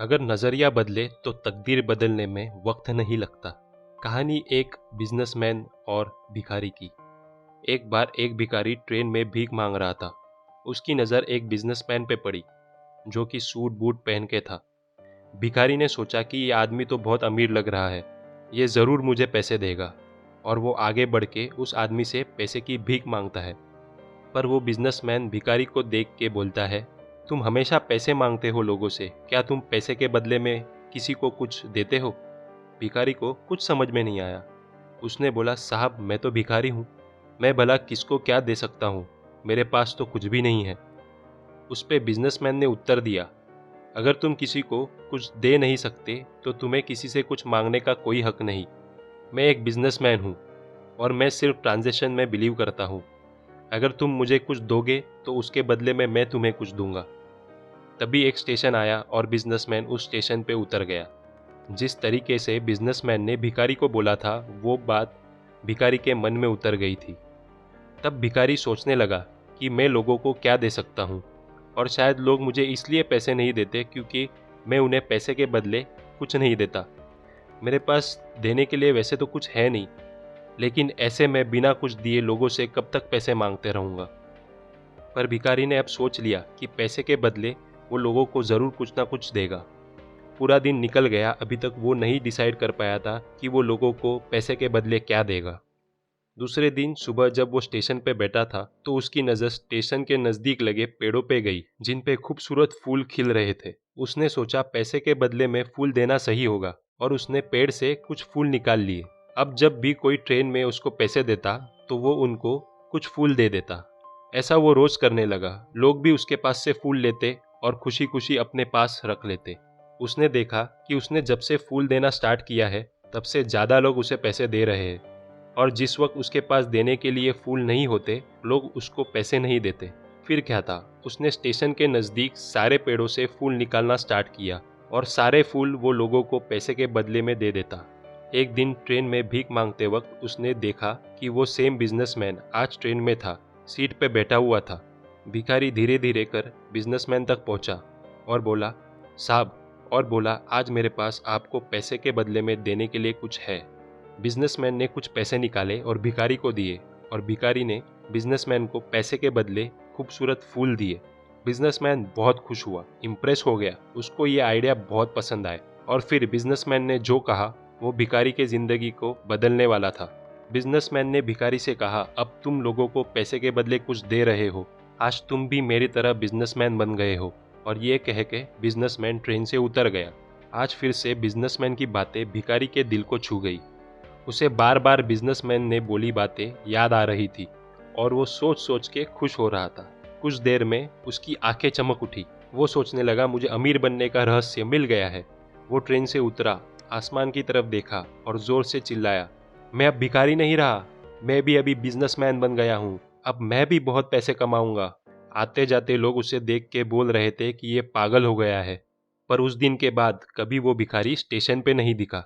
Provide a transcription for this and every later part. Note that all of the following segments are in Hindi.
अगर नज़रिया बदले तो तकदीर बदलने में वक्त नहीं लगता। कहानी एक बिजनेसमैन और भिखारी की। एक बार एक भिखारी ट्रेन में भीख मांग रहा था। उसकी नज़र एक बिजनेसमैन पे पड़ी जो कि सूट बूट पहन के था। भिखारी ने सोचा कि ये आदमी तो बहुत अमीर लग रहा है, ये ज़रूर मुझे पैसे देगा, और वो आगे बढ़ के उस आदमी से पैसे की भीख मांगता है। पर वो बिजनेसमैन भिखारी को देख के बोलता है, तुम हमेशा पैसे मांगते हो लोगों से, क्या तुम पैसे के बदले में किसी को कुछ देते हो? भिखारी को कुछ समझ में नहीं आया। उसने बोला, साहब मैं तो भिखारी हूँ, मैं भला किसको क्या दे सकता हूँ, मेरे पास तो कुछ भी नहीं है। उस पे बिजनेसमैन ने उत्तर दिया, अगर तुम किसी को कुछ दे नहीं सकते तो तुम्हें किसी से कुछ मांगने का कोई हक नहीं। मैं एक बिजनेसमैन हूँ और मैं सिर्फ ट्रांजैक्शन में बिलीव करता हूँ। अगर तुम मुझे कुछ दोगे तो उसके बदले में मैं तुम्हें कुछ दूंगा। तभी एक स्टेशन आया और बिजनेसमैन उस स्टेशन पे उतर गया। जिस तरीके से बिजनेसमैन ने भिखारी को बोला था, वो बात भिखारी के मन में उतर गई थी। तब भिखारी सोचने लगा कि मैं लोगों को क्या दे सकता हूँ, और शायद लोग मुझे इसलिए पैसे नहीं देते क्योंकि मैं उन्हें पैसे के बदले कुछ नहीं देता। मेरे पास देने के लिए वैसे तो कुछ है नहीं, लेकिन ऐसे में बिना कुछ दिए लोगों से कब तक पैसे मांगते रहूँगा। पर भिखारी ने अब सोच लिया कि पैसे के बदले वो लोगों को ज़रूर कुछ ना कुछ देगा। पूरा दिन निकल गया, अभी तक वो नहीं डिसाइड कर पाया था कि वो लोगों को पैसे के बदले क्या देगा। दूसरे दिन सुबह जब वो स्टेशन पे बैठा था तो उसकी नज़र स्टेशन के नज़दीक लगे पेड़ों पे गई, जिन पे खूबसूरत फूल खिल रहे थे। उसने सोचा पैसे के बदले में फूल देना सही होगा, और उसने पेड़ से कुछ फूल निकाल लिए। अब जब भी कोई ट्रेन में उसको पैसे देता तो वो उनको कुछ फूल दे देता। ऐसा वो रोज करने लगा। लोग भी उसके पास से फूल लेते और खुशी खुशी अपने पास रख लेते। उसने देखा कि उसने जब से फूल देना स्टार्ट किया है तब से ज़्यादा लोग उसे पैसे दे रहे हैं, और जिस वक्त उसके पास देने के लिए फूल नहीं होते लोग उसको पैसे नहीं देते। फिर क्या था, उसने स्टेशन के नज़दीक सारे पेड़ों से फूल निकालना स्टार्ट किया और सारे फूल वो लोगों को पैसे के बदले में दे देता। एक दिन ट्रेन में भीख मांगते वक्त उसने देखा कि वो सेम बिजनेसमैन आज ट्रेन में था, सीट पे बैठा हुआ था। भिखारी धीरे धीरे कर बिजनेसमैन तक पहुंचा और बोला, साहब, और बोला, आज मेरे पास आपको पैसे के बदले में देने के लिए कुछ है। बिजनेसमैन ने कुछ पैसे निकाले और भिखारी को दिए, और भिखारी ने बिजनेसमैन को पैसे के बदले खूबसूरत फूल दिए। बिजनेसमैन बहुत खुश हुआ, इम्प्रेस हो गया, उसको ये आइडिया बहुत पसंद आया, और फिर बिजनेसमैन ने जो कहा वो भिखारी के जिंदगी को बदलने वाला था। बिजनेसमैन ने भिखारी से कहा, अब तुम लोगों को पैसे के बदले कुछ दे रहे हो, आज तुम भी मेरी तरह बिजनेसमैन बन गए हो। और ये कह के बिजनेसमैन ट्रेन से उतर गया। आज फिर से बिजनेसमैन की बातें भिखारी के दिल को छू गई। उसे बार बार बिजनेसमैन ने बोली बातें याद आ रही थी, और वो सोच सोच के खुश हो रहा था। कुछ देर में उसकी आंखें चमक उठी। वो सोचने लगा, मुझे अमीर बनने का रहस्य मिल गया है। वो ट्रेन से उतरा, आसमान की तरफ देखा और जोर से चिल्लाया, मैं अब भिखारी नहीं रहा, मैं भी अभी बिजनेसमैन बन गया हूँ, अब मैं भी बहुत पैसे कमाऊंगा। आते जाते लोग उसे देख के बोल रहे थे कि ये पागल हो गया है। पर उस दिन के बाद कभी वो भिखारी स्टेशन पे नहीं दिखा।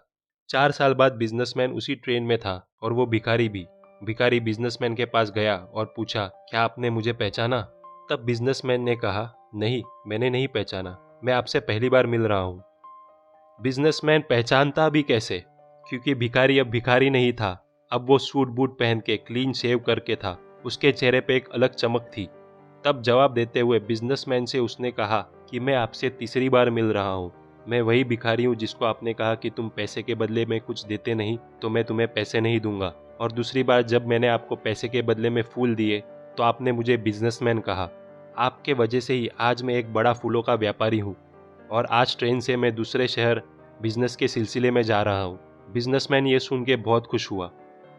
4 साल बाद बिजनेसमैन उसी ट्रेन में था और वो भिखारी भी। भिखारी बिजनेसमैन के पास गया और पूछा, क्या आपने मुझे पहचाना? तब बिजनेसमैन ने कहा, नहीं, मैंने नहीं पहचाना, मैं आपसे पहली बार मिल रहा हूँ। बिजनेसमैन पहचानता भी कैसे, क्योंकि भिखारी अब भिखारी नहीं था। अब वो सूट बूट पहन के क्लीन शेव करके था। उसके चेहरे पे एक अलग चमक थी। तब जवाब देते हुए बिजनेसमैन से उसने कहा कि मैं आपसे तीसरी बार मिल रहा हूँ। मैं वही भिखारी हूँ जिसको आपने कहा कि तुम पैसे के बदले में कुछ देते नहीं तो मैं तुम्हें पैसे नहीं दूंगा। और दूसरी बार जब मैंने आपको पैसे के बदले में फूल दिए तो आपने मुझे बिजनेसमैन कहा। आपके वजह से ही आज मैं एक बड़ा फूलों का व्यापारी हूँ, और आज ट्रेन से मैं दूसरे शहर बिजनेस के सिलसिले में जा रहा हूँ। बिजनेसमैन ये सुन के बहुत खुश हुआ,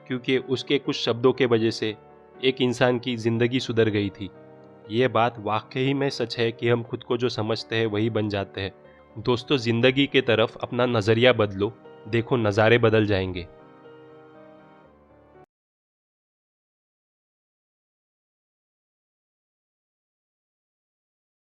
क्योंकि उसके कुछ शब्दों के वजह से एक इंसान की ज़िंदगी सुधर गई थी। ये बात वाकई में सच है कि हम खुद को जो समझते हैं वही बन जाते हैं। दोस्तों, ज़िंदगी के तरफ अपना नज़रिया बदलो, देखो नज़ारे बदल जाएंगे।